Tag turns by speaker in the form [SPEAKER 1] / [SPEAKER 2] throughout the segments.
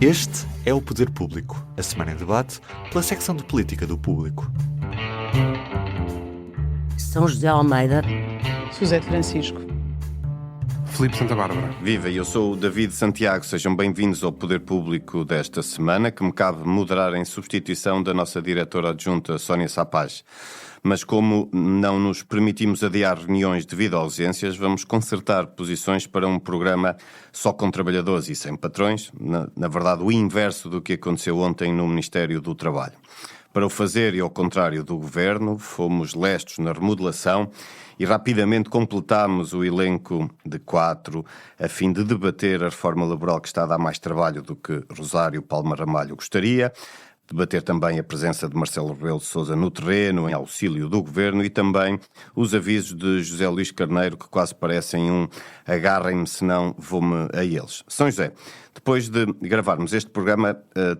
[SPEAKER 1] Este é o Poder Público, a semana em debate pela secção de política do Público.
[SPEAKER 2] São José Almeida,
[SPEAKER 3] Suzete Francisco,
[SPEAKER 4] Filipe Santa Bárbara.
[SPEAKER 5] Viva, eu sou o David Santiago, sejam bem-vindos ao Poder Público desta semana, que me cabe moderar em substituição da nossa diretora adjunta Sónia Sapaz. Mas como não nos permitimos adiar reuniões devido a ausências, vamos concertar posições para um programa só com trabalhadores e sem patrões, na verdade o inverso do que aconteceu ontem no Ministério do Trabalho. Para o fazer, e ao contrário do Governo, fomos lestos na remodelação e rapidamente completámos o elenco de 4 a fim de debater a reforma laboral que está a dar mais trabalho do que Rosário Palma Ramalho gostaria, debater também a presença de Marcelo Rebelo de Sousa no terreno, em auxílio do Governo, e também os avisos de José Luís Carneiro, que quase parecem um agarrem-me, senão vou-me a eles. São José, depois de gravarmos este programa,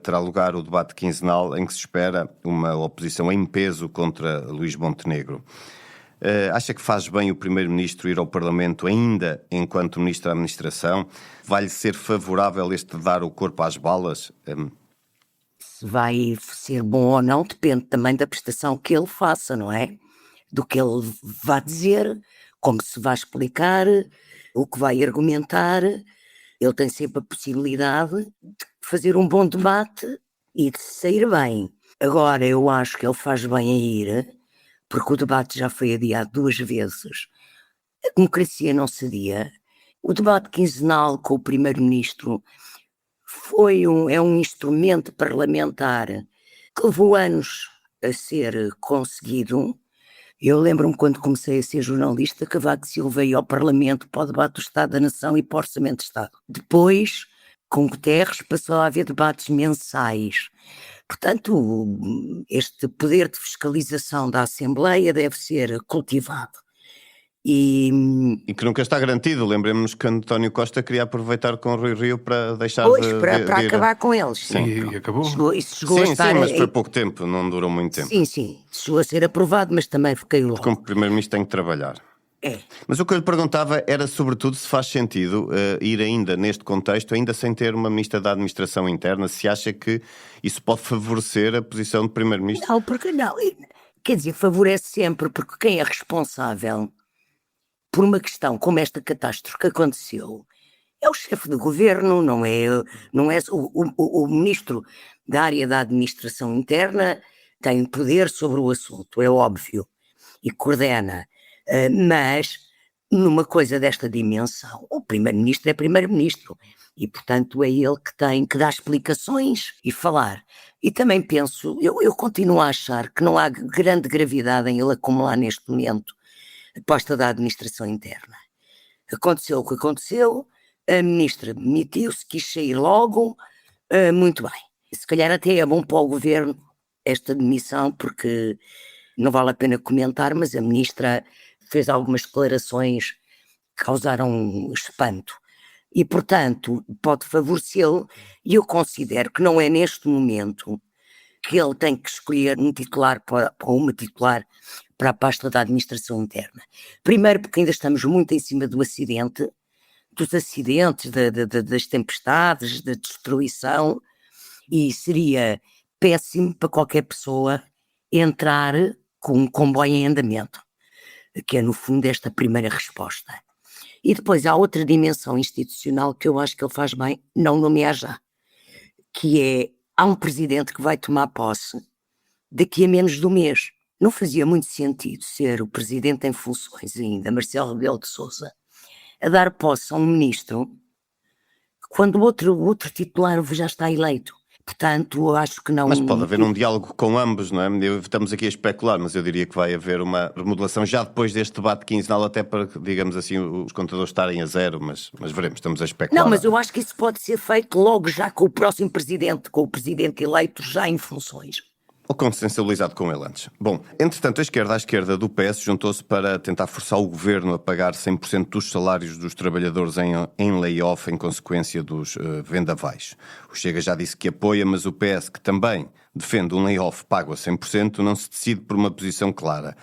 [SPEAKER 5] terá lugar o debate quinzenal em que se espera uma oposição em peso contra Luís Montenegro. Acha que faz bem o Primeiro-Ministro ir ao Parlamento ainda enquanto Ministro da Administração? Vai-lhe ser favorável este dar o corpo às balas?
[SPEAKER 2] se vai ser bom ou não depende também da prestação que ele faça, não é? Do que ele vai dizer, como se vai explicar, o que vai argumentar. Ele tem sempre a possibilidade de fazer um bom debate e de sair bem. Agora, eu acho que ele faz bem a ir, porque o debate já foi adiado 2 vezes. A democracia não se adia. O debate quinzenal com o Primeiro-Ministro é um instrumento parlamentar que levou anos a ser conseguido. Eu lembro-me quando comecei a ser jornalista, Cavaco Silva ia ao Parlamento para o debate do Estado da Nação e para o Orçamento de Estado. Depois, com Guterres, passou a haver debates mensais. Portanto, este poder de fiscalização da Assembleia deve ser cultivado. E
[SPEAKER 5] que nunca está garantido. Lembremos-nos que António Costa queria aproveitar com o Rui Rio para deixar
[SPEAKER 2] para acabar com eles.
[SPEAKER 5] Sim.
[SPEAKER 4] E acabou.
[SPEAKER 2] Chegou a estar,
[SPEAKER 5] sim, mas foi pouco tempo, não durou muito tempo.
[SPEAKER 2] Sim, chegou a ser aprovado, mas também caiu logo.
[SPEAKER 5] Como Primeiro-Ministro tem que trabalhar. Mas o que eu lhe perguntava era, sobretudo, se faz sentido ir ainda neste contexto, ainda sem ter uma Ministra da Administração Interna, se acha que isso pode favorecer a posição de Primeiro-Ministro?
[SPEAKER 2] Não, porque não. Quer dizer, favorece sempre, porque quem é responsável por uma questão como esta catástrofe que aconteceu é o chefe do governo, não é o ministro da área da administração interna, tem poder sobre o assunto, é óbvio, e coordena, mas numa coisa desta dimensão, o primeiro-ministro é primeiro-ministro e, portanto, é ele que tem que dar explicações e falar. E também penso, eu continuo a achar que não há grande gravidade em ele acumular neste momento a posta da administração interna. Aconteceu o que aconteceu, a ministra demitiu-se, quis sair logo, muito bem. Se calhar até é bom para o governo esta demissão, porque não vale a pena comentar, mas a ministra fez algumas declarações que causaram espanto. E, portanto, pode favorecê-lo, e eu considero que não é neste momento que ele tem que escolher um titular ou uma titular para a pasta da administração interna. Primeiro porque ainda estamos muito em cima dos acidentes, das tempestades, da destruição, e seria péssimo para qualquer pessoa entrar com um comboio em andamento, que é no fundo esta primeira resposta. E depois há outra dimensão institucional que eu acho que ele faz bem não nomear já, que é, há um presidente que vai tomar posse daqui a menos de um mês. Não fazia muito sentido ser o presidente em funções ainda, Marcelo Rebelo de Sousa, a dar posse a um ministro quando o outro titular já está eleito. Portanto, eu acho que não...
[SPEAKER 5] Mas pode haver um diálogo com ambos, não é? Estamos aqui a especular, mas eu diria que vai haver uma remodelação já depois deste debate quinzenal, até para, digamos assim, os contadores estarem a zero, mas veremos, estamos a especular.
[SPEAKER 2] Não, mas eu acho que isso pode ser feito logo já com o próximo presidente, com o presidente eleito já em funções.
[SPEAKER 5] Ou consensualizado com ele antes. Bom, entretanto, a esquerda do PS juntou-se para tentar forçar o governo a pagar 100% dos salários dos trabalhadores em layoff em consequência dos vendavais. O Chega já disse que apoia, mas o PS, que também defende um layoff pago a 100%, não se decide por uma posição clara.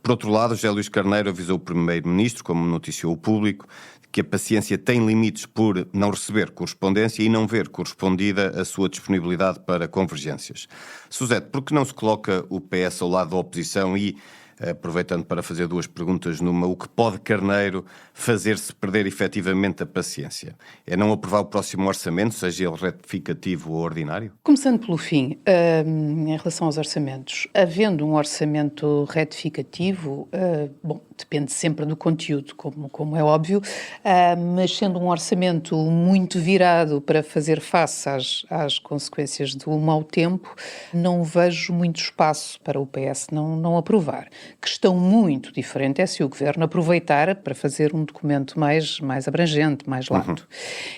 [SPEAKER 5] Por outro lado, José Luís Carneiro avisou o Primeiro-Ministro, como noticiou o Público, que a paciência tem limites por não receber correspondência e não ver correspondida a sua disponibilidade para convergências. Suzete, por que não se coloca o PS ao lado da oposição e, aproveitando para fazer duas perguntas numa, o que pode Carneiro fazer-se perder efetivamente a paciência? É não aprovar o próximo orçamento, seja ele retificativo ou ordinário?
[SPEAKER 3] Começando pelo fim, em relação aos orçamentos, havendo um orçamento retificativo, bom, depende sempre do conteúdo, como é óbvio, mas sendo um orçamento muito virado para fazer face às consequências do mau tempo, não vejo muito espaço para o PS não aprovar. Questão muito diferente é se o Governo aproveitar para fazer um documento mais abrangente, mais lato.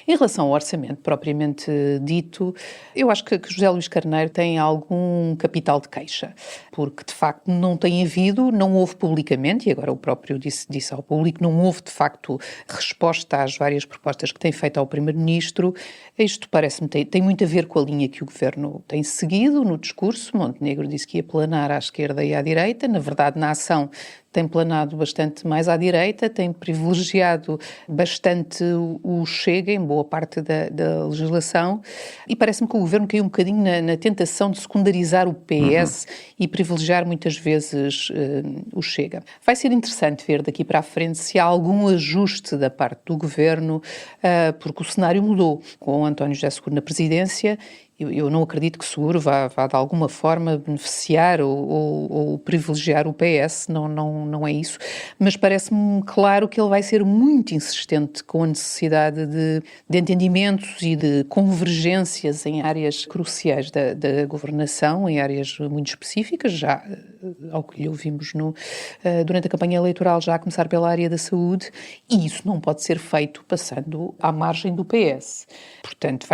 [SPEAKER 3] Em relação ao orçamento propriamente dito, eu acho que José Luís Carneiro tem algum capital de queixa, porque de facto não houve publicamente, e agora o próprio disse ao público, não houve de facto resposta às várias propostas que tem feito ao Primeiro-Ministro. Isto parece-me tem muito a ver com a linha que o Governo tem seguido no discurso. Montenegro disse que ia planar à esquerda e à direita, na verdade na ação tem planado bastante mais à direita, tem privilegiado bastante o Chega em boa parte da legislação, e parece-me que o Governo caiu um bocadinho na tentação de secundarizar o PS e privilegiar muitas vezes o Chega. Vai ser interessante ver daqui para a frente se há algum ajuste da parte do Governo, porque o cenário mudou com o António José Seguro na presidência. Eu não acredito que Seguro vá de alguma forma beneficiar ou privilegiar o PS, não é isso, mas parece-me claro que ele vai ser muito insistente com a necessidade de entendimentos e de convergências em áreas cruciais da governação, em áreas muito específicas, já ao que lhe ouvimos durante a campanha eleitoral, já a começar pela área da saúde, e isso não pode ser feito passando à margem do PS. Portanto,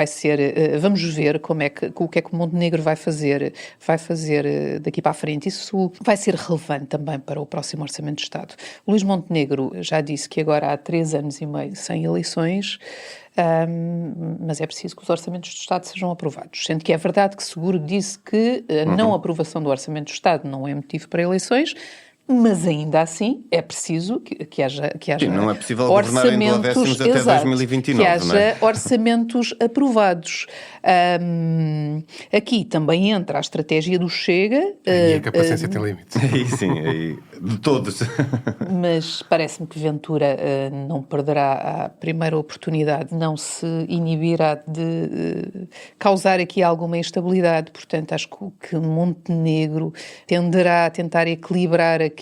[SPEAKER 3] vamos ver o que é que o Montenegro vai fazer daqui para a frente. Isso vai ser relevante também para o próximo Orçamento de Estado. O Luís Montenegro já disse que agora há 3 anos e meio sem eleições, mas é preciso que os orçamentos do Estado sejam aprovados. Sendo que é verdade que Seguro disse que a não aprovação do Orçamento do Estado não é motivo para eleições, mas ainda assim é preciso que haja
[SPEAKER 5] Sim, não é possível governar em duodécimos até 2029,
[SPEAKER 3] que haja
[SPEAKER 5] não é?
[SPEAKER 3] orçamentos aprovados. Aqui também entra a estratégia do Chega.
[SPEAKER 4] E a paciência tem limites.
[SPEAKER 5] Aí sim, aí, de todos.
[SPEAKER 3] Mas parece-me que Ventura não perderá a primeira oportunidade, não se inibirá de causar aqui alguma instabilidade. Portanto, acho que Montenegro tenderá a tentar equilibrar aqui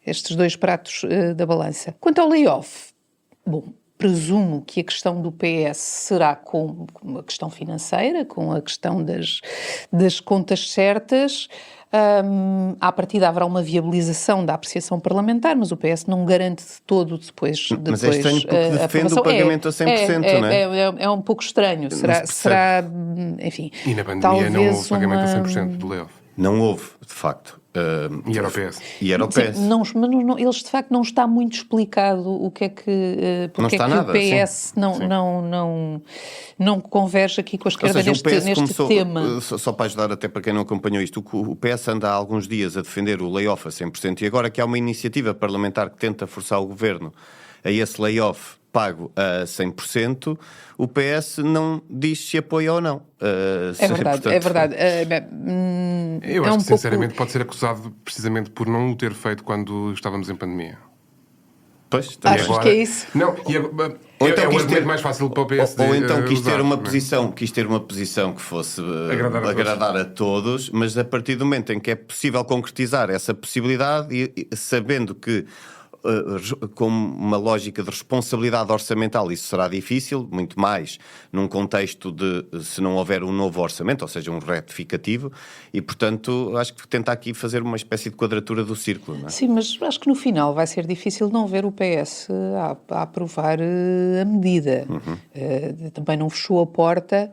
[SPEAKER 3] estes dois pratos da balança. Quanto ao layoff, bom, presumo que a questão do PS será com uma questão financeira, com a questão das contas certas. À partida haverá uma viabilização da apreciação parlamentar, mas o PS não garante de todo depois
[SPEAKER 5] mas é estranho porque defende o pagamento a 100%, não é?
[SPEAKER 3] É um pouco estranho. Será, enfim...
[SPEAKER 4] E na pandemia não houve pagamento a 100% do layoff.
[SPEAKER 5] Não houve, de facto.
[SPEAKER 4] E era o PS.
[SPEAKER 5] E era o PS.
[SPEAKER 3] Sim, mas eles, de facto, não está muito explicado o que é que... porque é que
[SPEAKER 5] nada,
[SPEAKER 3] o PS não converge aqui com a esquerda neste tema.
[SPEAKER 5] Só para ajudar até para quem não acompanhou isto, o PS anda há alguns dias a defender o layoff a 100%, e agora que há uma iniciativa parlamentar que tenta forçar o governo a esse layoff pago a 100%, o PS não diz se apoia ou não.
[SPEAKER 3] É verdade, portanto... é verdade.
[SPEAKER 4] Eu acho que, sinceramente, pode ser acusado precisamente por não o ter feito quando estávamos em pandemia.
[SPEAKER 5] Pois,
[SPEAKER 3] Achas agora... que é isso?
[SPEAKER 4] Não,
[SPEAKER 5] ou então
[SPEAKER 4] é o argumento mais fácil para o PSD.
[SPEAKER 5] Ou então quis ter uma posição que fosse agradar a todos, mas a partir do momento em que é possível concretizar essa possibilidade e sabendo que com uma lógica de responsabilidade orçamental isso será difícil, muito mais num contexto de se não houver um novo orçamento, ou seja, um retificativo, e portanto acho que tenta aqui fazer uma espécie de quadratura do círculo, não é?
[SPEAKER 3] Sim, mas acho que no final vai ser difícil não ver o PS a aprovar a medida. Também não fechou a porta,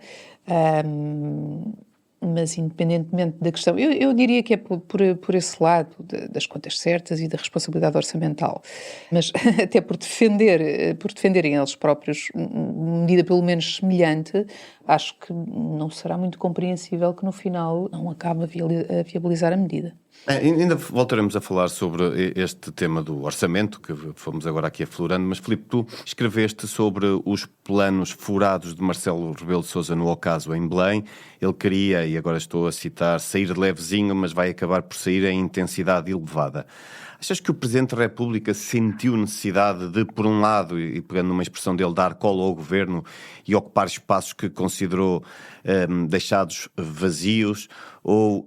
[SPEAKER 3] mas independentemente da questão, eu diria que é por esse lado das contas certas e da responsabilidade orçamental, mas até por defenderem eles próprios uma medida pelo menos semelhante, acho que não será muito compreensível que no final não acabe a viabilizar a medida.
[SPEAKER 5] Ainda voltaremos a falar sobre este tema do orçamento, que fomos agora aqui aflorando, mas Filipe, tu escreveste sobre os planos furados de Marcelo Rebelo de Sousa no ocaso em Belém. Ele queria, e agora estou a citar, sair levezinho, mas vai acabar por sair em intensidade elevada. Achas que o Presidente da República sentiu necessidade de, por um lado, e pegando numa expressão dele, dar colo ao Governo e ocupar espaços que considerou deixados vazios, ou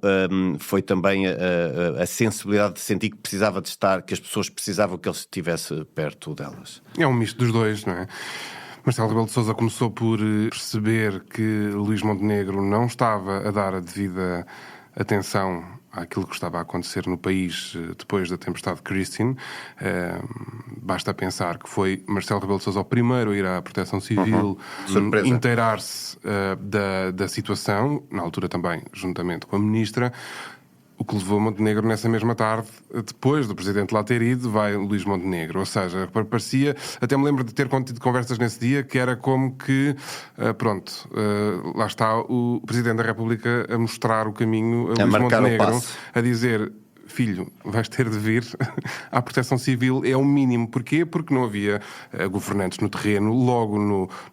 [SPEAKER 5] foi também a sensibilidade de sentir que precisava de estar, que as pessoas precisavam que ele estivesse perto delas?
[SPEAKER 4] É um misto dos dois, não é? Marcelo Rebelo de Sousa começou por perceber que Luís Montenegro não estava a dar a devida atenção àquilo que estava a acontecer no país depois da tempestade Christine. Basta pensar que foi Marcelo Rebelo de Sousa o primeiro a ir à Proteção Civil, inteirar-se da situação, na altura também juntamente com a Ministra, o que levou Montenegro nessa mesma tarde, depois do Presidente lá ter ido, vai Luís Montenegro. Ou seja, parecia, até me lembro de ter tido conversas nesse dia, que era como que, lá está o Presidente da República a mostrar o caminho a Luís Montenegro, a dizer: filho, vais ter de vir à Proteção Civil, é o mínimo. Porquê? Porque não havia governantes no terreno. Logo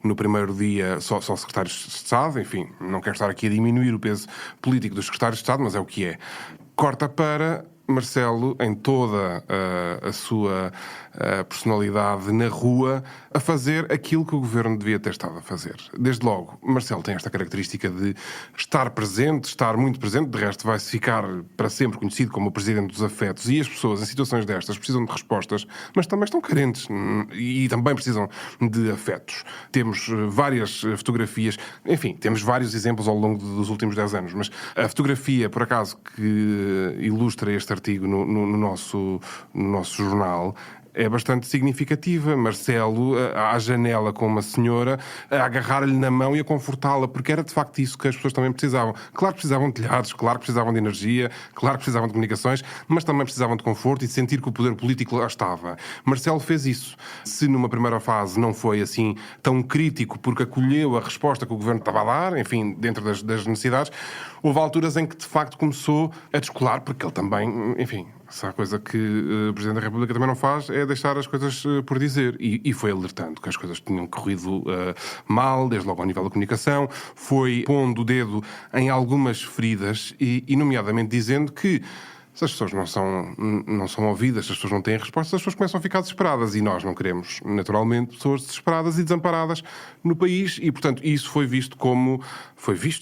[SPEAKER 4] no primeiro dia, só secretários de Estado. Enfim, não quero estar aqui a diminuir o peso político dos secretários de Estado, mas é o que é. Corta para Marcelo, em toda a sua personalidade na rua, a fazer aquilo que o Governo devia ter estado a fazer. Desde logo, Marcelo tem esta característica de estar presente, estar muito presente, de resto vai-se ficar para sempre conhecido como o Presidente dos Afetos, e as pessoas em situações destas precisam de respostas, mas também estão carentes e também precisam de afetos. Temos várias fotografias, enfim, temos vários exemplos ao longo dos últimos 10 anos, mas a fotografia, por acaso, que ilustra este artigo no nosso jornal é bastante significativa. Marcelo à janela com uma senhora, a agarrar-lhe na mão e a confortá-la, porque era de facto isso que as pessoas também precisavam. Claro que precisavam de telhados, claro que precisavam de energia, claro que precisavam de comunicações, mas também precisavam de conforto e de sentir que o poder político lá estava. Marcelo fez isso. Se numa primeira fase não foi assim tão crítico, porque acolheu a resposta que o Governo estava a dar, enfim, dentro das necessidades, houve alturas em que de facto começou a descolar, porque ele também, enfim, se há coisa que o Presidente da República também não faz é deixar as coisas por dizer. E foi alertando que as coisas tinham corrido mal, desde logo ao nível da comunicação, foi pondo o dedo em algumas feridas e nomeadamente dizendo que se as pessoas não são ouvidas, se as pessoas não têm respostas, as pessoas começam a ficar desesperadas. E nós não queremos, naturalmente, pessoas desesperadas e desamparadas no país. E, portanto, isso foi visto,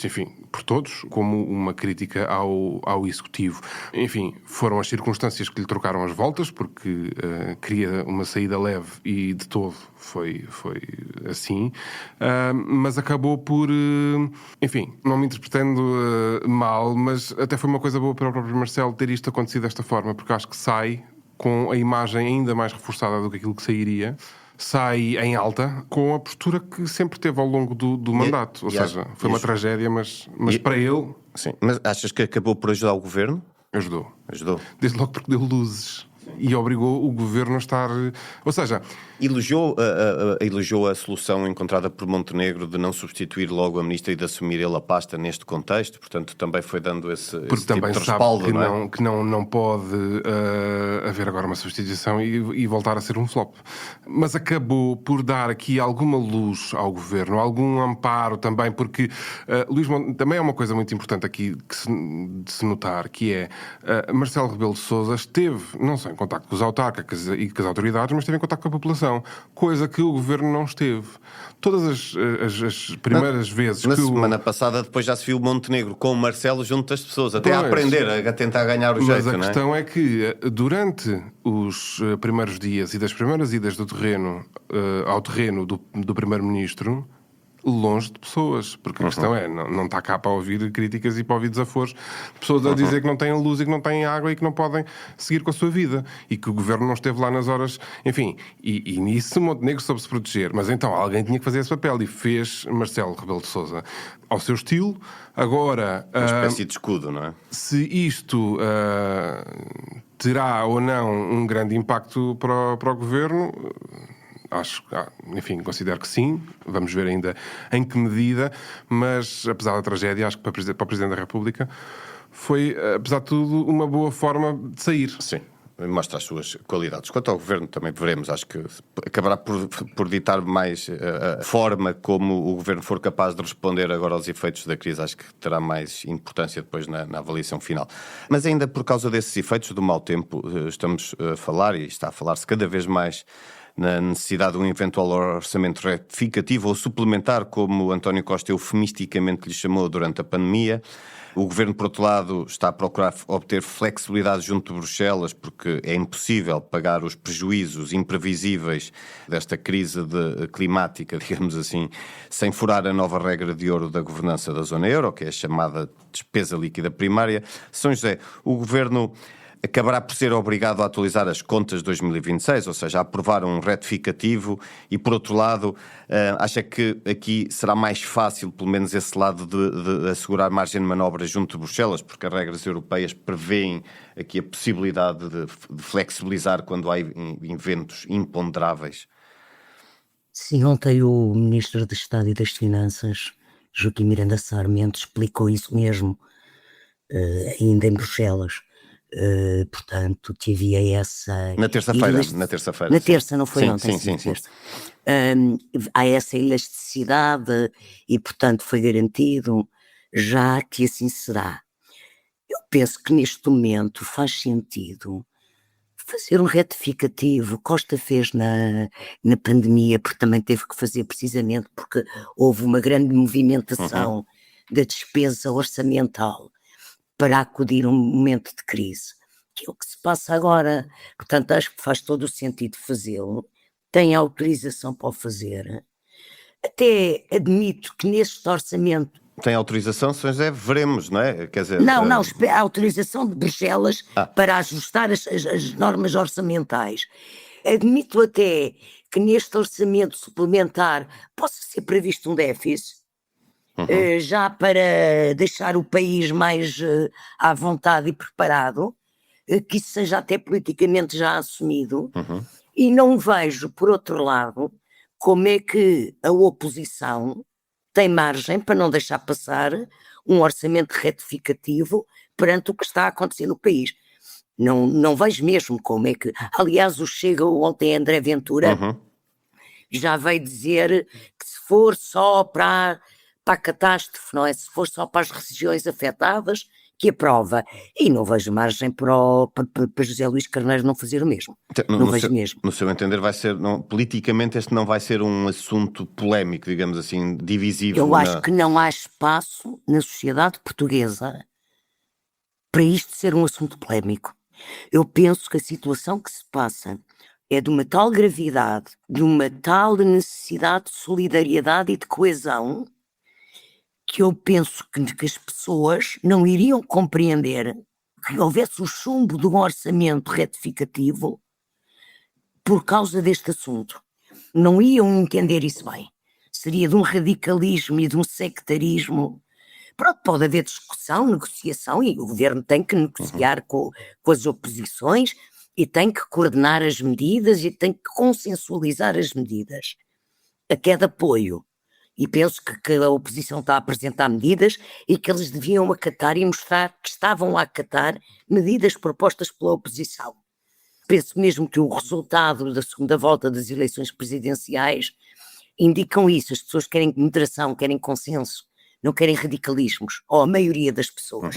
[SPEAKER 4] enfim, por todos, como uma crítica ao Executivo. Enfim, foram as circunstâncias que lhe trocaram as voltas, porque queria uma saída leve e, de todo, foi assim. Mas acabou por, enfim, não me interpretando mal, mas até foi uma coisa boa para o próprio Marcelo ter isto acontecido desta forma, porque acho que sai com a imagem ainda mais reforçada do que aquilo que sairia. Sai em alta com a postura que sempre teve ao longo do mandato. Ou seja, foi uma tragédia, mas para ele...
[SPEAKER 5] Sim, mas achas que acabou por ajudar o Governo?
[SPEAKER 4] Ajudou.
[SPEAKER 5] Ajudou.
[SPEAKER 4] Desde logo porque deu luzes. E obrigou o Governo a estar... Ou seja...
[SPEAKER 5] Elogiou a solução encontrada por Montenegro de não substituir logo a Ministra e de assumir ele a pasta neste contexto. Portanto, também foi dando esse tipo de respaldo,
[SPEAKER 4] sabe
[SPEAKER 5] não é?
[SPEAKER 4] que não pode haver agora uma substituição e voltar a ser um flop. Mas acabou por dar aqui alguma luz ao Governo, algum amparo também, porque Luís Montenegro... Também é uma coisa muito importante aqui de se notar, que é Marcelo Rebelo de Sousa esteve, não só em contacto com os autárquicos e com as autoridades, mas esteve em contacto com a população. Coisa que o Governo não esteve. Todas as primeiras vezes
[SPEAKER 5] na
[SPEAKER 4] que
[SPEAKER 5] semana passada depois já se viu Montenegro com o Marcelo junto das pessoas, até a aprender, a tentar ganhar o jeito, não é?
[SPEAKER 4] Mas a questão é que durante os primeiros dias e das primeiras idas do terreno ao terreno do Primeiro-Ministro, longe de pessoas, porque a questão é, não está cá para ouvir críticas e para ouvir desaforos de pessoas a dizer que não têm luz e que não têm água e que não podem seguir com a sua vida e que o Governo não esteve lá nas horas, enfim, e nisso Montenegro soube-se proteger, mas então alguém tinha que fazer esse papel e fez Marcelo Rebelo de Sousa ao seu estilo. Agora...
[SPEAKER 5] Uma espécie de escudo, não é?
[SPEAKER 4] Se isto terá ou não um grande impacto para o Governo... Acho, enfim, considero que sim. Vamos ver ainda em que medida, mas apesar da tragédia, acho que para o Presidente da República foi, apesar de tudo, uma boa forma de sair.
[SPEAKER 5] Sim, mostra as suas qualidades. Quanto ao Governo também veremos, acho que acabará por ditar mais a forma como o Governo for capaz de responder agora aos efeitos da crise. Acho que terá mais importância depois na avaliação final. Mas ainda por causa desses efeitos do mau tempo, estamos a falar, e está a falar-se cada vez mais, na necessidade de um eventual orçamento retificativo ou suplementar, como António Costa eufemisticamente lhe chamou durante a pandemia. O Governo, por outro lado, está a procurar obter flexibilidade junto de Bruxelas, porque é impossível pagar os prejuízos imprevisíveis desta crise climática, digamos assim, sem furar a nova regra de ouro da governança da zona euro, que é a chamada despesa líquida primária. São José, o Governo acabará por ser obrigado a atualizar as contas de 2026, ou seja, a aprovar um retificativo e, por outro lado, acha que aqui será mais fácil, pelo menos esse lado, de assegurar margem de manobra junto de Bruxelas, porque as regras europeias prevêem aqui a possibilidade de flexibilizar quando há eventos imponderáveis?
[SPEAKER 2] Sim, ontem o Ministro de Estado e das Finanças, Joaquim Miranda Sarmento, explicou isso mesmo, ainda em Bruxelas. Portanto, que havia essa...
[SPEAKER 5] Na terça-feira.
[SPEAKER 2] Na terça, não foi
[SPEAKER 5] sim,
[SPEAKER 2] ontem?
[SPEAKER 5] Sim.
[SPEAKER 2] Há essa elasticidade e, portanto, foi garantido já que assim será. Eu penso que neste momento faz sentido fazer um retificativo. Costa fez na pandemia, porque também teve que fazer precisamente porque houve uma grande movimentação da despesa orçamental para acudir a um momento de crise, que é o que se passa agora. Portanto, acho que faz todo o sentido fazê-lo, tem autorização para o fazer. Até admito que neste orçamento...
[SPEAKER 5] Tem autorização, São José? Veremos, não é? Quer dizer,
[SPEAKER 2] Não, a autorização de Bruxelas para ajustar as normas orçamentais. Admito até que neste orçamento suplementar possa ser previsto um déficit, já para deixar o país mais à vontade e preparado, que isso seja até politicamente já assumido, e não vejo, por outro lado, como é que a oposição tem margem para não deixar passar um orçamento retificativo perante o que está a acontecer no país. Não vejo mesmo como é que... Aliás, o Chega ontem, André Ventura, já veio dizer que se for só para a catástrofe, não é? Se for só para as regiões afetadas, que aprova. E não vejo margem para José Luís Carneiro não fazer o mesmo. Não vejo mesmo.
[SPEAKER 5] No seu entender, vai ser, politicamente este não vai ser um assunto polémico, digamos assim, divisivo.
[SPEAKER 2] Eu acho que não há espaço na sociedade portuguesa para isto ser um assunto polémico. Eu penso que a situação que se passa é de uma tal gravidade, de uma tal necessidade de solidariedade e de coesão, que eu penso que as pessoas não iriam compreender que houvesse o chumbo de um orçamento retificativo por causa deste assunto. Não iam entender isso bem. Seria de um radicalismo e de um sectarismo. Pronto, pode haver discussão, negociação, e o governo tem que negociar com as oposições e tem que coordenar as medidas e tem que consensualizar as medidas. A que é de apoio. E penso que a oposição está a apresentar medidas e que eles deviam acatar e mostrar que estavam a acatar medidas propostas pela oposição. Penso mesmo que o resultado da segunda volta das eleições presidenciais indicam isso. As pessoas querem moderação, querem consenso, não querem radicalismos, ou a maioria das pessoas.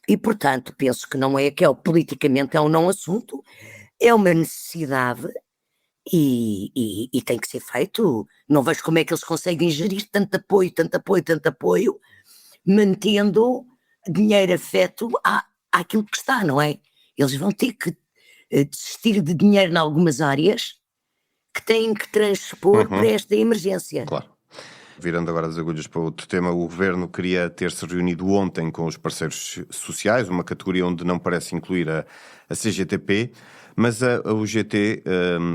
[SPEAKER 2] E, portanto, penso que não é que politicamente é um não assunto, é uma necessidade. E tem que ser feito. Não vejo como é que eles conseguem gerir tanto apoio, mantendo dinheiro afeto àquilo que está, não é? Eles vão ter que desistir de dinheiro em algumas áreas que têm que transpor para esta emergência.
[SPEAKER 5] Claro. Virando agora as agulhas para outro tema, o Governo queria ter-se reunido ontem com os parceiros sociais, uma categoria onde não parece incluir a CGTP, Mas a UGT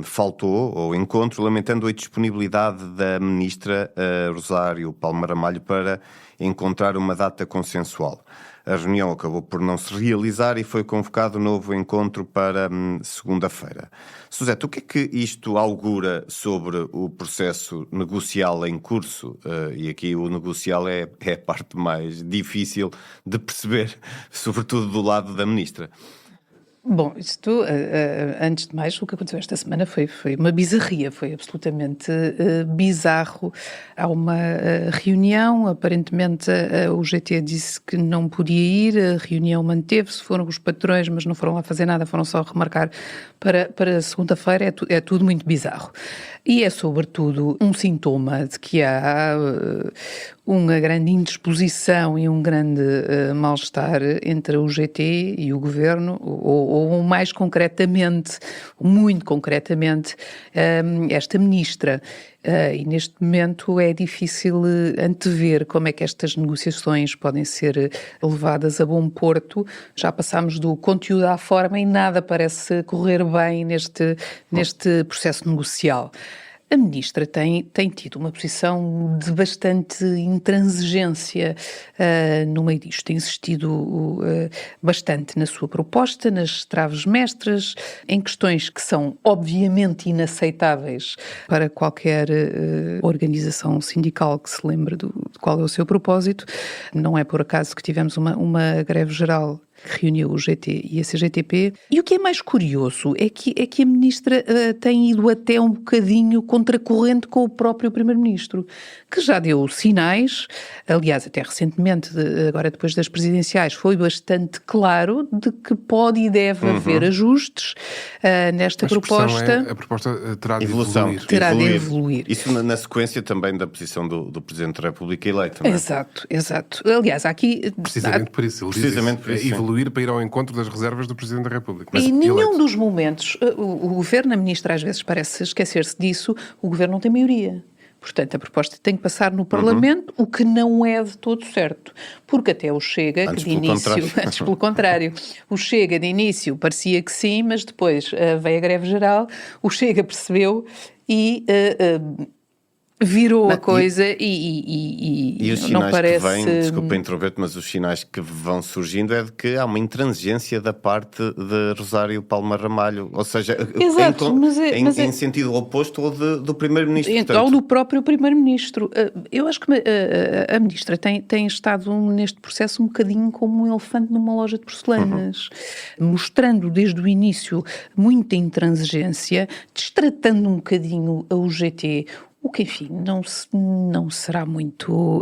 [SPEAKER 5] faltou ao encontro, lamentando a indisponibilidade da ministra Rosário Palma Ramalho para encontrar uma data consensual. A reunião acabou por não se realizar e foi convocado um novo encontro para segunda-feira. Suzete, o que é que isto augura sobre o processo negocial em curso? E aqui o negocial é a parte mais difícil de perceber, sobretudo do lado da ministra.
[SPEAKER 3] Bom, isto, antes de mais, o que aconteceu esta semana foi uma bizarria, foi absolutamente bizarro. Há uma reunião, aparentemente a UGT disse que não podia ir, a reunião manteve-se, foram os patrões, mas não foram lá fazer nada, foram só remarcar para segunda-feira, é tudo muito bizarro. E é, sobretudo, um sintoma de que há uma grande indisposição e um grande mal-estar entre a UGT e o Governo, ou mais concretamente, muito concretamente, esta ministra. E neste momento é difícil antever como é que estas negociações podem ser levadas a bom porto. Já passámos do conteúdo à forma e nada parece correr bem neste processo negocial. A ministra tem tido uma posição de bastante intransigência no meio disto. Tem insistido bastante na sua proposta, nas traves mestras, em questões que são obviamente inaceitáveis para qualquer organização sindical que se lembre de qual é o seu propósito. Não é por acaso que tivemos uma greve geral que reuniu o GT e a CGTP. E o que é mais curioso é que a ministra tem ido até um bocadinho contracorrente com o próprio primeiro-ministro, que já deu sinais, aliás, até recentemente, agora depois das presidenciais, foi bastante claro de que pode e deve haver ajustes nesta proposta.
[SPEAKER 4] A proposta terá de
[SPEAKER 5] Evolução.
[SPEAKER 4] evoluir.
[SPEAKER 3] Terá de evoluir.
[SPEAKER 5] Isso na sequência também da posição do Presidente da República eleito, não é?
[SPEAKER 3] Exato. Aliás, aqui...
[SPEAKER 4] Precisamente por isso. Ele diz
[SPEAKER 5] Precisamente
[SPEAKER 4] isso.
[SPEAKER 5] por isso, sim.
[SPEAKER 4] Evoluir para ir ao encontro das reservas do Presidente da República.
[SPEAKER 3] Em nenhum
[SPEAKER 4] eleito.
[SPEAKER 3] dos momentos, o Governo, a Ministra às vezes parece esquecer-se disso, o Governo não tem maioria. Portanto, a proposta tem que passar no Parlamento, o que não é de todo certo. Porque até o Chega,
[SPEAKER 5] Antes
[SPEAKER 3] que de início... Antes pelo contrário. O Chega, de início, parecia que sim, mas depois veio a greve geral, o Chega percebeu e... virou a coisa e
[SPEAKER 5] os
[SPEAKER 3] não
[SPEAKER 5] sinais
[SPEAKER 3] parece...
[SPEAKER 5] que vêm, desculpa interromper-te, mas os sinais que vão surgindo é de que há uma intransigência da parte de Rosário Palma Ramalho, ou seja,
[SPEAKER 3] Exato,
[SPEAKER 5] em sentido oposto ao do Primeiro-Ministro.
[SPEAKER 3] Ao do próprio Primeiro-Ministro. Eu acho que a Ministra tem estado neste processo um bocadinho como um elefante numa loja de porcelanas, mostrando desde o início muita intransigência, destratando um bocadinho a UGT, o que, enfim, não será muito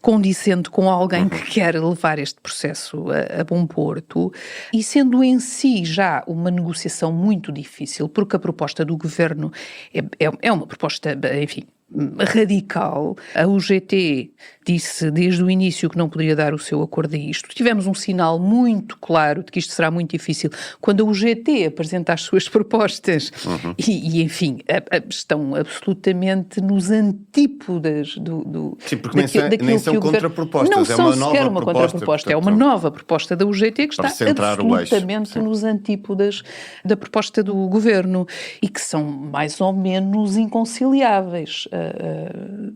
[SPEAKER 3] condicente com alguém que quer levar este processo a bom porto, e sendo em si já uma negociação muito difícil, porque a proposta do Governo é uma proposta, enfim, radical. A UGT disse desde o início que não poderia dar o seu acordo a isto. Tivemos um sinal muito claro de que isto será muito difícil quando a UGT apresenta as suas propostas e enfim, estão absolutamente nos antípodas do
[SPEAKER 5] Sim, porque nem são contrapropostas,
[SPEAKER 3] não
[SPEAKER 5] é
[SPEAKER 3] são
[SPEAKER 5] uma
[SPEAKER 3] sequer
[SPEAKER 5] nova
[SPEAKER 3] uma
[SPEAKER 5] proposta,
[SPEAKER 3] contraproposta, é
[SPEAKER 5] portanto,
[SPEAKER 3] uma nova proposta da UGT que está absolutamente
[SPEAKER 5] sim,
[SPEAKER 3] nos antípodas da proposta do Governo e que são mais ou menos inconciliáveis.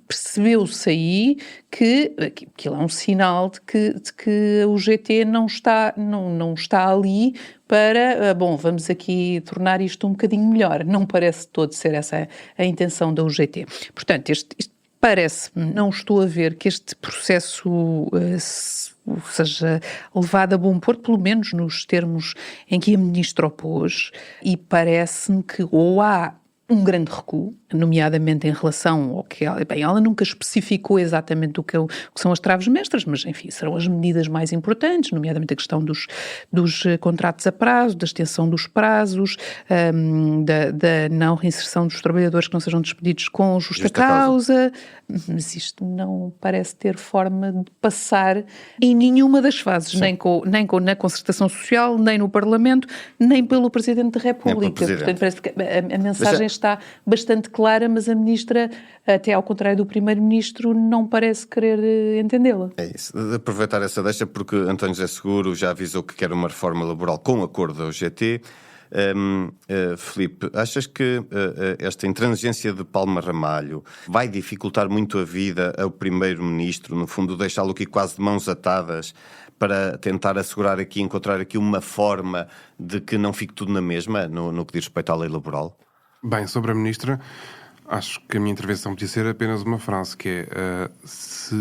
[SPEAKER 3] Percebeu-se aí que aquilo é um sinal de que a UGT não está ali para, vamos aqui tornar isto um bocadinho melhor. Não parece todo ser essa a intenção da UGT. Portanto, isto parece-me, não estou a ver que este processo seja levado a bom porto, pelo menos nos termos em que a ministra opôs, e parece-me que ou há um grande recuo, nomeadamente em relação ao que ela nunca especificou exatamente o que são as traves mestras, mas enfim, serão as medidas mais importantes, nomeadamente a questão dos contratos a prazo, da extensão dos prazos, da não reinserção dos trabalhadores que não sejam despedidos com justa causa, mas isto não parece ter forma de passar em nenhuma das fases, nem na concertação social, nem no Parlamento, nem pelo Presidente da República. Portanto, parece que a mensagem está bastante clara, mas a Ministra, até ao contrário do Primeiro-Ministro, não parece querer entendê-la.
[SPEAKER 5] É isso. De aproveitar essa deixa, porque António José Seguro já avisou que quer uma reforma laboral com acordo da UGT. Filipe, achas que esta intransigência de Palma Ramalho vai dificultar muito a vida ao primeiro-ministro, no fundo deixá-lo aqui quase de mãos atadas para tentar encontrar aqui uma forma de que não fique tudo na mesma no que diz respeito à lei laboral?
[SPEAKER 4] Bem, sobre a ministra, acho que a minha intervenção podia ser apenas uma frase, que é se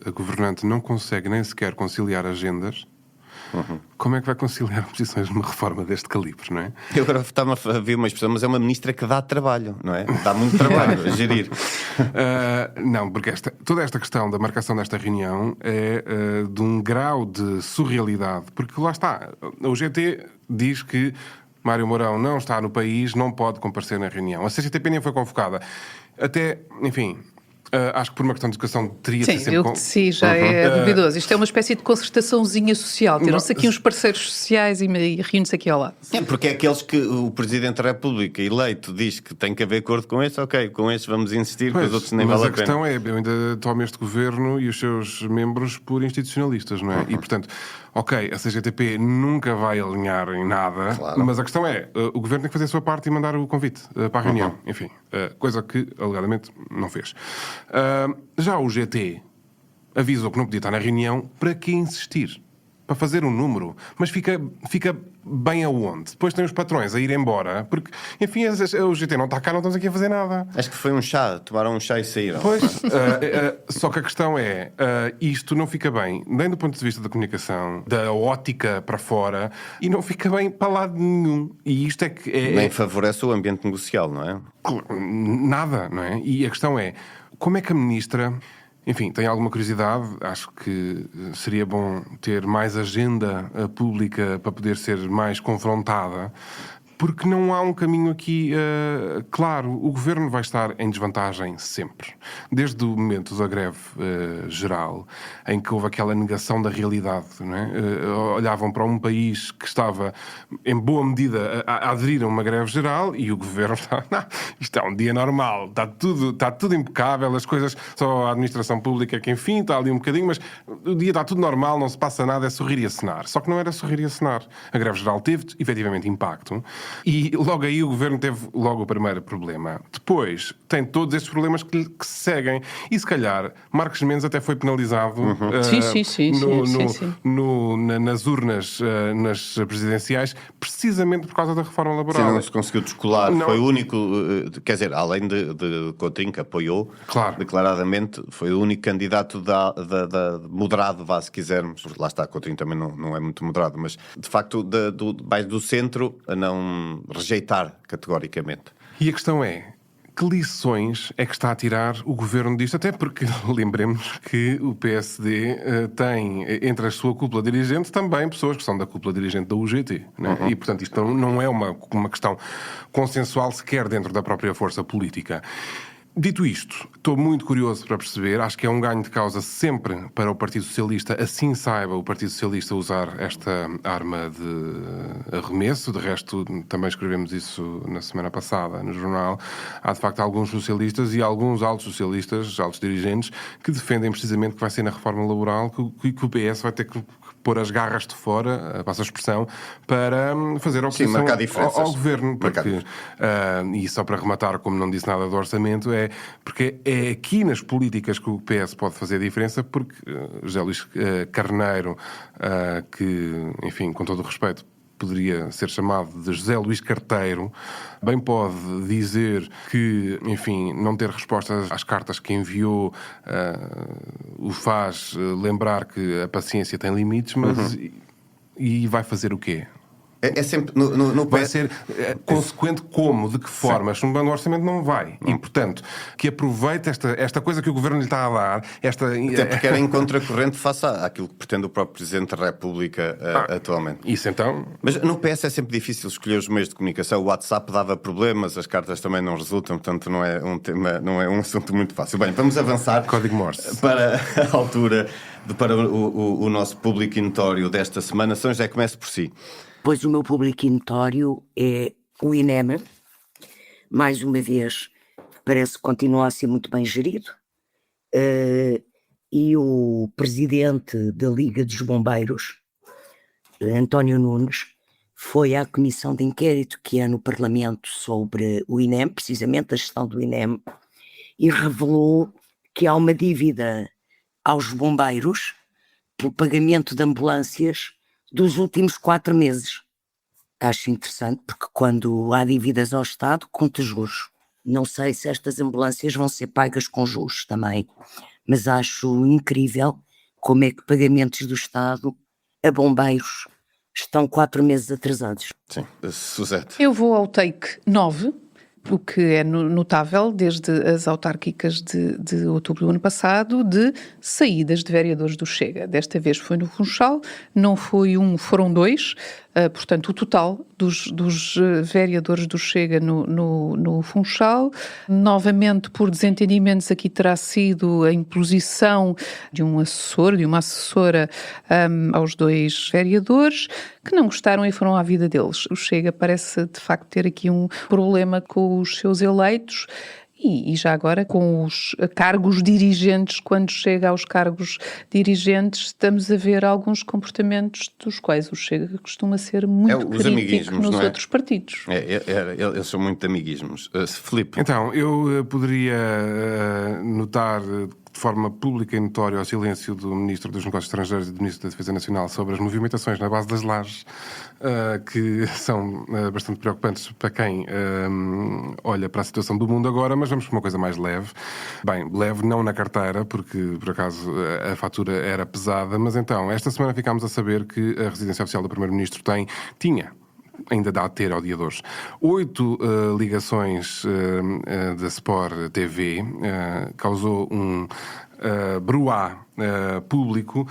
[SPEAKER 4] a governante não consegue nem sequer conciliar agendas, como é que vai conciliar posições numa reforma deste calibre, não é?
[SPEAKER 5] Eu agora estava a ver uma expressão, mas é uma ministra que dá trabalho, não é? Dá muito trabalho a gerir.
[SPEAKER 4] Não, porque toda esta questão da marcação desta reunião é de um grau de surrealidade, porque lá está, o GT diz que Mário Mourão não está no país, não pode comparecer na reunião. A CGTP nem foi convocada. Até, enfim, acho que por uma questão de educação teria de ser sempre...
[SPEAKER 3] Sim, eu que sim, já é duvidoso. Isto é uma espécie de concertaçãozinha social. Tiram-se aqui uns parceiros sociais e reúnem-se aqui ao lado.
[SPEAKER 5] É, porque é aqueles que o Presidente da República eleito diz que tem que haver acordo com estes, ok, com estes vamos insistir, porque os outros nem
[SPEAKER 4] mas
[SPEAKER 5] vale a pena.
[SPEAKER 4] questão é, eu ainda tomo este governo e os seus membros por institucionalistas, não é? E, portanto, ok, a CGTP nunca vai alinhar em nada,
[SPEAKER 5] Claro.
[SPEAKER 4] mas a questão é, o governo tem que fazer a sua parte e mandar o convite para a reunião. Enfim, coisa que, alegadamente, não fez. Já o GT avisou que não podia estar na reunião. Para que insistir? Para fazer um número. Mas fica bem aonde? Depois tem os patrões a ir embora, porque, enfim, o GT não está cá, não estamos aqui a fazer nada.
[SPEAKER 5] Acho que foi um chá, tomaram um chá e saíram.
[SPEAKER 4] Pois, só que a questão é, isto não fica bem, nem do ponto de vista da comunicação, da ótica para fora, e não fica bem para lado nenhum. E isto é que...
[SPEAKER 5] Nem favorece o ambiente negocial, não é?
[SPEAKER 4] Nada, não é? E a questão é, como é que a ministra... Enfim, tenho alguma curiosidade, acho que seria bom ter mais agenda pública para poder ser mais confrontada, porque não há um caminho aqui claro. O governo vai estar em desvantagem sempre. Desde o momento da greve geral, em que houve aquela negação da realidade, não é? Olhavam para um país que estava, em boa medida, a aderir a uma greve geral e o governo está... Não, isto é um dia normal, está tudo impecável, as coisas... Só a administração pública que, enfim, está ali um bocadinho, mas o dia está tudo normal, não se passa nada, é sorrir e acenar. Só que não era sorrir e acenar. A greve geral teve, efetivamente, impacto. E logo aí o governo teve logo o primeiro problema. Depois tem todos estes problemas que se seguem. E se calhar Marcos Mendes até foi penalizado nas urnas nas presidenciais, precisamente por causa da reforma laboral.
[SPEAKER 5] Sim, não se conseguiu descolar.
[SPEAKER 4] Não.
[SPEAKER 5] Foi o único, quer dizer, além de Coutinho, que apoiou,
[SPEAKER 4] Claro.
[SPEAKER 5] declaradamente, foi o único candidato moderado, se quisermos. Lá está, Coutinho também não é muito moderado, mas de facto mais do centro a não rejeitar categoricamente.
[SPEAKER 4] E a questão é, que lições é que está a tirar o governo disto? Até porque, lembremos que o PSD tem, entre a sua cúpula dirigente, também pessoas que são da cúpula dirigente da UGT. Né? E, portanto, isto não é uma questão consensual sequer dentro da própria força política. Dito isto, estou muito curioso para perceber, acho que é um ganho de causa sempre para o Partido Socialista, assim saiba o Partido Socialista usar esta arma de arremesso. De resto, também escrevemos isso na semana passada no jornal. Há de facto alguns socialistas e alguns altos socialistas, altos dirigentes, que defendem precisamente que vai ser na reforma laboral que o PS vai ter que pôr as garras de fora, passa a expressão, para fazer oposição ao governo. Porque, e só para rematar, como não disse nada do orçamento, porque é aqui nas políticas que o PS pode fazer a diferença, porque José Luís Carneiro, que, enfim, com todo o respeito, poderia ser chamado de José Luís Carteiro, bem pode dizer que, enfim, não ter respostas às cartas que enviou o faz lembrar que a paciência tem limites, mas e vai fazer o quê?
[SPEAKER 5] É sempre no
[SPEAKER 4] vai ser consequente como, de que forma? Chumbando o orçamento não vai. E, portanto, que aproveite esta coisa que o governo lhe está a dar.
[SPEAKER 5] Até porque era em contracorrente face àquilo que pretende o próprio Presidente da República atualmente.
[SPEAKER 4] Isso então...
[SPEAKER 5] Mas no PS é sempre difícil escolher os meios de comunicação. O WhatsApp dava problemas, as cartas também não resultam, portanto não é um tema, não é um assunto muito fácil. Bem, vamos avançar
[SPEAKER 4] Código Morse
[SPEAKER 5] para a altura, para o nosso público notório desta semana. São José, comece por si.
[SPEAKER 2] Pois o meu público notório é o INEM, mais uma vez, parece que continua a ser muito bem gerido, e o presidente da Liga dos Bombeiros, António Nunes, foi à comissão de inquérito que há no Parlamento sobre o INEM, precisamente a gestão do INEM, e revelou que há uma dívida aos bombeiros pelo pagamento de ambulâncias dos últimos 4 meses. Acho interessante, porque quando há dívidas ao Estado, conta juros. Não sei se estas ambulâncias vão ser pagas com juros também, mas acho incrível como é que pagamentos do Estado a bombeiros estão 4 meses atrasados.
[SPEAKER 5] Sim, Suzete.
[SPEAKER 3] Eu vou ao take 9, o que é notável desde as autárquicas de outubro do ano passado, de saídas de vereadores do Chega. Desta vez foi no Funchal, não foi um, foram 2. Portanto, o total dos vereadores do Chega no Funchal. Novamente, por desentendimentos, aqui terá sido a imposição de um assessor, de uma assessora aos 2 vereadores, que não gostaram e foram à vida deles. O Chega parece, de facto, ter aqui um problema com os seus eleitos. E já agora, com os cargos dirigentes, quando chega aos cargos dirigentes, estamos a ver alguns comportamentos dos quais o Chega costuma ser muito crítico nos outros partidos.
[SPEAKER 5] Eles são muito amiguismos. Filipe.
[SPEAKER 4] Então, eu poderia notar de forma pública e notória o silêncio do Ministro dos Negócios Estrangeiros e do Ministro da Defesa Nacional sobre as movimentações na base das lajes, que são bastante preocupantes para quem olha para a situação do mundo agora, mas vamos para uma coisa mais leve. Bem, leve não na carteira, porque por acaso a fatura era pesada, mas então, esta semana ficámos a saber que a residência oficial do Primeiro-Ministro tinha, ainda dá a ter ao dia de hoje, 8 ligações da Sport TV, causou um bruá público.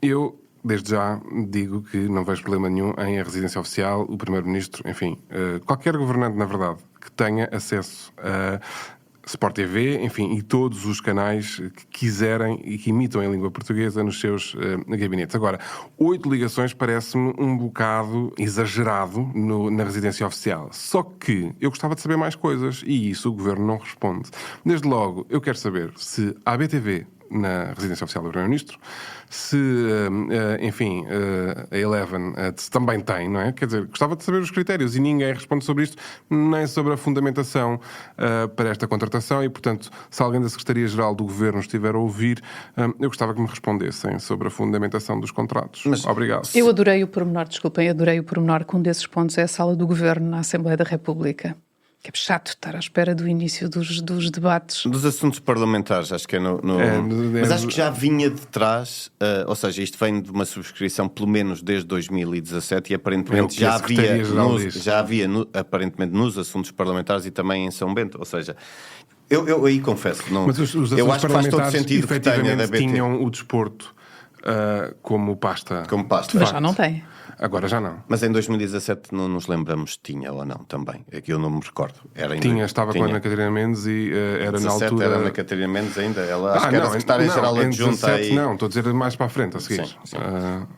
[SPEAKER 4] Eu, desde já, digo que não vejo problema nenhum em a residência oficial, o Primeiro-Ministro, enfim, qualquer governante, na verdade, que tenha acesso a Sport TV, enfim, e todos os canais que quiserem e que imitam em língua portuguesa nos seus gabinetes. Agora, 8 ligações parece-me um bocado exagerado na residência oficial. Só que eu gostava de saber mais coisas e isso o Governo não responde. Desde logo, eu quero saber se a ABTV na residência oficial do Primeiro-Ministro, se, enfim, a Eleven também tem, não é? Quer dizer, gostava de saber os critérios e ninguém responde sobre isto, nem sobre a fundamentação para esta contratação e, portanto, se alguém da Secretaria-Geral do Governo estiver a ouvir, eu gostava que me respondessem sobre a fundamentação dos contratos. Obrigado.
[SPEAKER 3] Eu adorei o pormenor, desculpem, adorei o pormenor que um desses pontos é a sala do Governo na Assembleia da República. Que é chato estar à espera do início dos debates.
[SPEAKER 5] Dos assuntos parlamentares, acho que é mas acho que já vinha de trás, ou seja, isto vem de uma subscrição pelo menos desde 2017 e aparentemente já havia aparentemente nos assuntos parlamentares e também em São Bento, ou seja, eu aí confesso que não.
[SPEAKER 4] Mas os
[SPEAKER 5] eu acho que faz todo sentido que tenha da BT.
[SPEAKER 4] Tinham o desporto como pasta.
[SPEAKER 3] Mas já não tem.
[SPEAKER 4] Agora já não.
[SPEAKER 5] Mas em 2017 não nos lembramos se tinha ou não também. É que eu não me recordo.
[SPEAKER 4] Estava com a Ana Catarina Mendes e era na altura...
[SPEAKER 5] Era a Ana Catarina Mendes ainda. Ela acho que era secretária-geral adjunta aí.
[SPEAKER 4] Não, estou a dizer mais para a frente, a seguir.
[SPEAKER 5] Sim.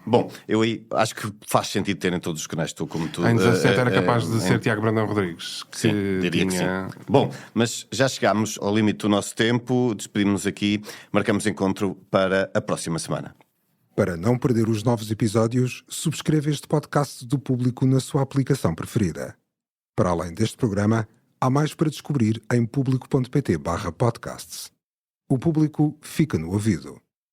[SPEAKER 5] Bom, eu aí acho que faz sentido terem todos os canais, estou como tu.
[SPEAKER 4] Em 17 era capaz de ser Tiago Brandão Rodrigues.
[SPEAKER 5] Sim, diria que sim. Bom, mas já chegámos ao limite do nosso tempo, despedimos-nos aqui, marcamos encontro para a próxima semana.
[SPEAKER 6] Para não perder os novos episódios, subscreva este podcast do Público na sua aplicação preferida. Para além deste programa, há mais para descobrir em público.pt/podcasts. O Público fica no ouvido.